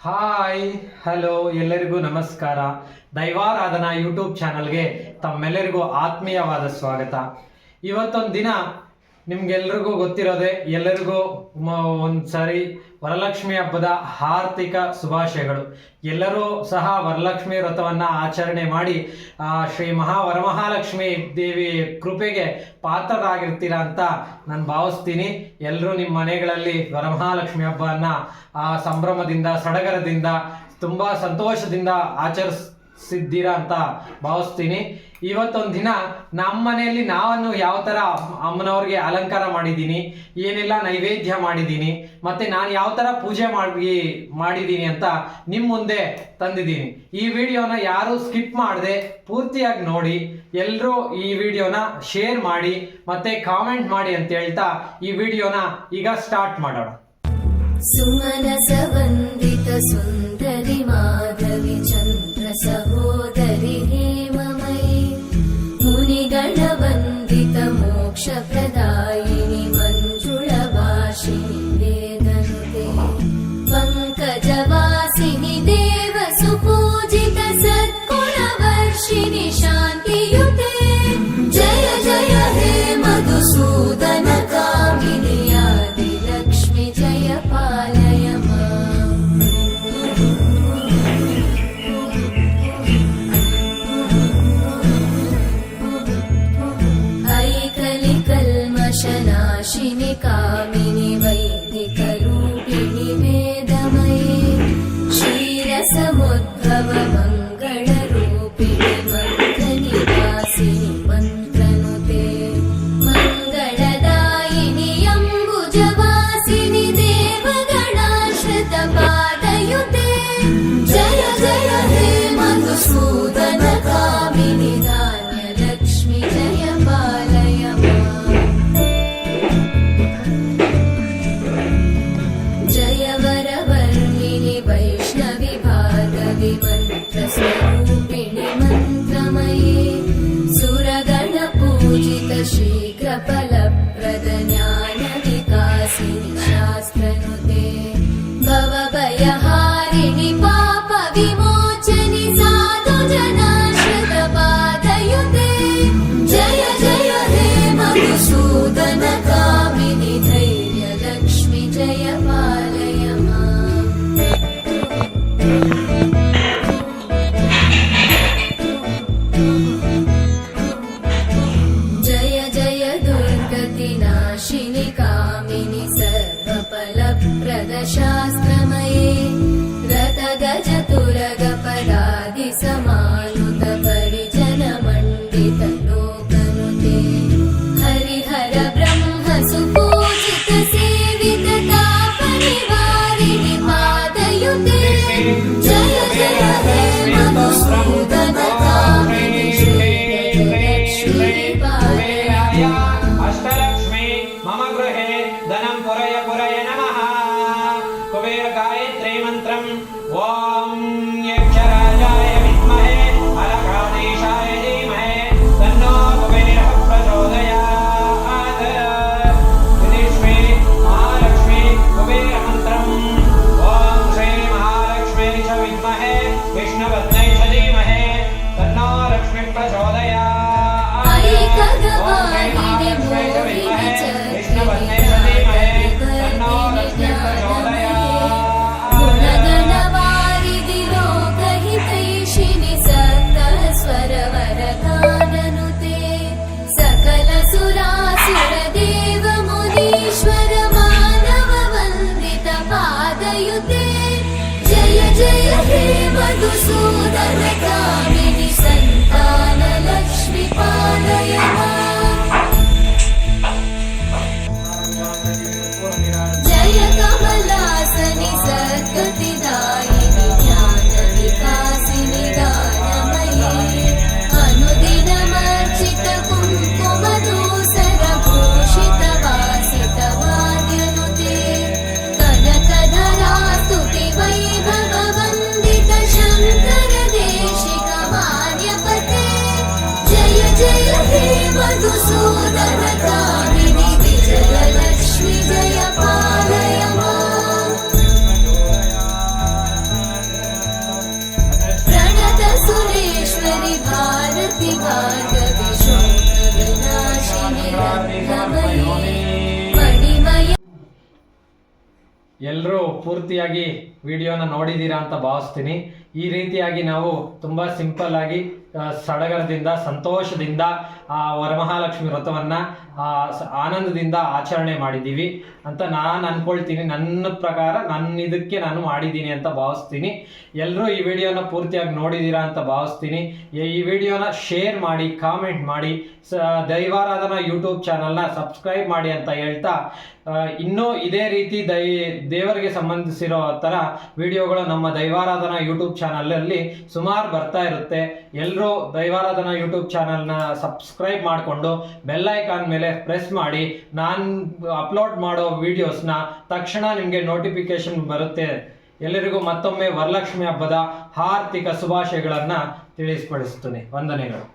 Hi hello ಎಲ್ಲರಿಗೂ ನಮಸ್ಕಾರ. ದೈವಾರಾಧನಾ YouTube ಚಾನಲ್ಗೆ ತಮ್ಮೆಲ್ಲರಿಗೂ ಆತ್ಮೀಯವಾದ ಸ್ವಾಗತ. ಇವತ್ತೊಂದು ದಿನ ನಿಮ್ಗೆಲ್ರಿಗೂ ಗೊತ್ತಿರೋದೆ, ಎಲ್ಲರಿಗೂ ಒಂದ್ಸರಿ ವರಲಕ್ಷ್ಮಿ ಹಬ್ಬದ ಆರ್ಥಿಕ ಶುಭಾಶಯಗಳು. ಎಲ್ಲರೂ ಸಹ ವರಲಕ್ಷ್ಮಿ ವ್ರತವನ್ನು ಆಚರಣೆ ಮಾಡಿ ಶ್ರೀ ವರಮಹಾಲಕ್ಷ್ಮಿ ದೇವಿ ಕೃಪೆಗೆ ಪಾತ್ರರಾಗಿರ್ತೀರಾ ಅಂತ ನಾನು ಭಾವಿಸ್ತೀನಿ. ಎಲ್ಲರೂ ನಿಮ್ಮ ಮನೆಗಳಲ್ಲಿ ವರಮಹಾಲಕ್ಷ್ಮಿ ಹಬ್ಬವನ್ನು ಸಂಭ್ರಮದಿಂದ ಸಡಗರದಿಂದ ತುಂಬ ಸಂತೋಷದಿಂದ ಆಚರಿಸಿದ್ದೀರಾ ಅಂತ ಭಾವಿಸ್ತೀನಿ. ಇವತ್ತೊಂದು ದಿನ ನಮ್ಮ ಮನೆಯಲ್ಲಿ ನಾನು ಯಾವ ಥರ ಅಮ್ಮನವ್ರಿಗೆ ಅಲಂಕಾರ ಮಾಡಿದ್ದೀನಿ, ಏನೆಲ್ಲ ನೈವೇದ್ಯ ಮಾಡಿದ್ದೀನಿ, ಮತ್ತು ನಾನು ಯಾವ ಥರ ಪೂಜೆ ಮಾಡಿದ್ದೀನಿ ಅಂತ ನಿಮ್ಮ ಮುಂದೆ ತಂದಿದ್ದೀನಿ. ಈ ವಿಡಿಯೋನ ಯಾರು ಸ್ಕಿಪ್ ಮಾಡದೆ ಪೂರ್ತಿಯಾಗಿ ನೋಡಿ. ಎಲ್ಲರೂ ಈ ವಿಡಿಯೋನ ಶೇರ್ ಮಾಡಿ ಮತ್ತು ಕಾಮೆಂಟ್ ಮಾಡಿ ಅಂತ ಹೇಳ್ತಾ ಈ ವಿಡಿಯೋನ ಈಗ ಸ್ಟಾರ್ಟ್ ಮಾಡೋಣ. ಸುಮನಸ ವಂದಿತ ಸುಂದರಿ ಮಾಧವಿ ಚಂದ್ರ ಸಹೋದರಿ ಹೇಮಮಯಿ ಮುನಿಗಣ ವಂದಿತ ಮೋಕ್ಷ ಪ್ರದಾಯಿನಿ ಮಂಜುಳ ಭಾಷಿಣಿ ವೇದನುತೆ ಪಂಕಜವಾಸಿನಿ ದೇವ ಸುಪೂಜಿತ ಸದ್ಗುಣ ವರ್ಷಿಣಿ ಶಾಂತಿಯುತೆ ಜಯ ಜಯ ಹೇ ಮಧುಸೂದನ ಕಾಮಿನಿ ಆದಿ ಲಕ್ಷ್ಮಿ ಜಯ ಪಾಲಯ ಐಕಲಿ ಕಲ್ಮಶನಾಶಿನಿ ಕಾಮಿನಿ ವೈದಿಕ ರೂಪಿಣಿ ವೇದಮಯೇ ಕ್ಷೀರಸಮುದ್ಭವ ಮಂಗಳ ರೂಪಿಣಿ ಮಂತ್ರ ನಿವಾಸಿನಿ ಮಂತ್ರನುತೆ ಮಂಗಳದಾಯಿನಿ ಅಂಬುಜವಾಸಿನಿ ದೇವಗಣಾಶ್ರಿತ ಪಾದಯುತೆ ಜಯ ಜಯ ಹೇ ಮಧುಸೂದನ ಕಾಮಿನಿ ಧಾನ್ಯ ಲಕ್ಷ್ಮಿ ಜಯ ಪಾಲಯ ಜಯ ವರವರ್ಣಿನಿ ವೈಷ್ಣವಿ ಭಾಗವಿ ಮಂತ್ರ ಸ್ವರೂಪಿಣಿ ಮಂತ್ರಮಯೇ ಸುರಗಣ ಪೂಜಿತ ಶೀಘ್ರ ಫಲಪ್ರದ ಜ್ಞಾನ ವಿಕಾಸಿನಿ ಶಾಸ್ತ್ರನುತೆ ಭವಭಯಹಾರಿಣಿ ಪಾಪ ವಿಮೋಚನಿ ಸಾಧು ಜನಾಶ್ರಿತ ಪಾದಯುತೆ ಜಯ ಜಯ ಹೇ ಮಧುಸೂದನ ಕಾಮಿನಿ ಧೈರ್ಯ ಲಕ್ಷ್ಮಿ ಜಯ ಪಾಲಯ ಜಯ ಜಯ ದುರ್ಗತಿ ನಾಶಿನಿ ಕಾಮಿನಿ ಸರ್ವಫಲಪ್ರದ ಶಾಸ್ತ್ರಮಯೇ ರಥ ಗಜ ತುರಗ ಪದಾದಿ ಸಮಾನುತ ಪರಿಜನ ಮಂಡಿತ ಲೋಕನುತೆ ಹರಿಹರ ಬ್ರಹ್ಮ ಸುಪೂಜಿತ ಸೇವಿತ ತಾಪ ನಿವಾರಿಣಿ ಪಾದಯುತೆ ಜಯ ಜಯ ಹೇ ಮಧುಸೂದನ ಕಾಮಿನಿ ಲಕ್ಷ್ಮೀ ಪಾಲಯ ಅಷ್ಟಲಕ್ಷ್ಮಿ ಮಮ ಗೃಹೇ ಧನಂ ಪುರಯ ಪುರಯ ನಮಃ. ಕುಬೇರ ಗಾಯತ್ರಿ ಮಂತ್ರಂ ಓಂ ಯಕ್ಷರಾಜಾಯ ವಿದ್ಮಹೇ ಅಲಕಾದೇಶಾಯ ಧೀಮಹಿ ತನ್ನೋ ಕುಬೇರಃ ಪ್ರಚೋದಯಾತ್. ಶ್ರೀ ಮಹಾಲಕ್ಷ್ಮಿ ಕುಬೇರ ಮಂತ್ರಂ ಓಂ ಶ್ರೀ ಮಹಾಲಕ್ಷ್ಮೀ ಚ ವಿದ್ಮಹೇ ವಿಷ್ಣುಪತ್ನೈ ಚ ಧೀಮಹಿ ತನ್ನೋ ಲಕ್ಷ್ಮೀ ಪ್ರಚೋದಯಾತ್. ಐಕಗವಾಹಿನಿ ಮೋಹಿನಿ ಚಕ್ರಿಣಿ ಗುಣಗಣವಾರಿಧಿ ಲೋಕಹಿತೈಷಿಣಿ ಸಪ್ತಃ ಸ್ವರವರ ಗಾನನುತೆ ಸಕಲ ಸುರಾಸುರ ದೇವ ಮುನೀಶ್ವರ ಮಾನವ ವಂದಿತ ಪಾದಯುತೆ ಜಯ ಜಯ ಹೇ ಮಧುಸೂದನ ಕಾಮಿನಿ ಸಂತಾನ ಲಕ್ಷ್ಮಿ ಪಾಲಯ ಜಯ ಕಮಲಾಸನಿ ಸದ್ಗತಿದಾಯಿನಿ ಜ್ಞಾನ ವಿಕಾಸಿನಿ ಗಾನಮಯೇ ಅನುದಿನ ಮರ್ಚಿತ ಕುಂಕುಮ ದೂಸರ ಭೂಷಿತ ವಾಸಿತ ವಾದ್ಯನುತೆ ಕನಕಧರಾ ಸ್ತುತಿ ವೈಭವ ವಂದಿತ ಶಂಕರ ದೇಶಿಕ ಮಾನ್ಯಪತೆ ಜಯ ಜಯ ಹೇ ಎಲ್ಲರೂ ಪೂರ್ತಿಯಾಗಿ ವಿಡಿಯೋನ ನೋಡಿದ್ದೀರಾ ಅಂತ ಭಾವಿಸ್ತೀನಿ. ಈ ರೀತಿಯಾಗಿ ನಾವು ತುಂಬ ಸಿಂಪಲ್ ಆಗಿ ಸಡಗರದಿಂದ ಸಂತೋಷದಿಂದ ವರಮಹಾಲಕ್ಷ್ಮಿ ವ್ರತವನ್ನು ಆನಂದದಿಂದ ಆಚರಣೆ ಮಾಡಿದ್ದೀವಿ ಅಂತ ನಾನು ಅಂದ್ಕೊಳ್ತೀನಿ. ನನ್ನ ಪ್ರಕಾರ ಇದಕ್ಕೆ ನಾನು ಮಾಡಿದ್ದೀನಿ ಅಂತ ಭಾವಿಸ್ತೀನಿ. ಎಲ್ಲರೂ ಈ ವಿಡಿಯೋನ ಪೂರ್ತಿಯಾಗಿ ನೋಡಿದ್ದೀರಾ ಅಂತ ಭಾವಿಸ್ತೀನಿ. ಈ ವಿಡಿಯೋನ ಶೇರ್ ಮಾಡಿ, ಕಾಮೆಂಟ್ ಮಾಡಿ, ದೈವಾರಾಧನಾ ಯೂಟ್ಯೂಬ್ ಚಾನಲ್ನ ಸಬ್ಸ್ಕ್ರೈಬ್ ಮಾಡಿ ಅಂತ ಹೇಳ್ತಾ, ಇನ್ನೂ ಇದೇ ರೀತಿ ದೇವರಿಗೆ ಸಂಬಂಧಿಸಿರೋ ಥರ ವಿಡಿಯೋಗಳು ನಮ್ಮ ದೈವಾರಾಧನಾ ಯೂಟ್ಯೂಬ್ ಚಾನಲಲ್ಲಿ ಸುಮಾರು ಬರ್ತಾ ಇರುತ್ತೆ. ಎಲ್ಲರೂ ದೈವಾರಾಧನಾ ಯೂಟ್ಯೂಬ್ ಚಾನಲ್ನ ಸಬ್ಸ್ಕ್ರೈಬ್ ಮಾಡಿಕೊಂಡು ಬೆಲ್ ಐಕಾನ್ ಮೇಲೆ ಪ್ರೆಸ್ ಮಾಡಿ. ನಾನು ಅಪ್ಲೋಡ್ ಮಾಡೋ ವಿಡಿಯೋಸ್ನ ತಕ್ಷಣ ನಿಮಗೆ ನೋಟಿಫಿಕೇಶನ್ ಬರುತ್ತೆ. ಎಲ್ಲರಿಗೂ ಮತ್ತೊಮ್ಮೆ ವರಲಕ್ಷ್ಮಿ ಹಬ್ಬದ ಹಾರ್ದಿಕ ಶುಭಾಶಯಗಳನ್ನು ತಿಳಿಸ್ಪಡಿಸ್ತೀನಿ. ವಂದನೆಗಳು.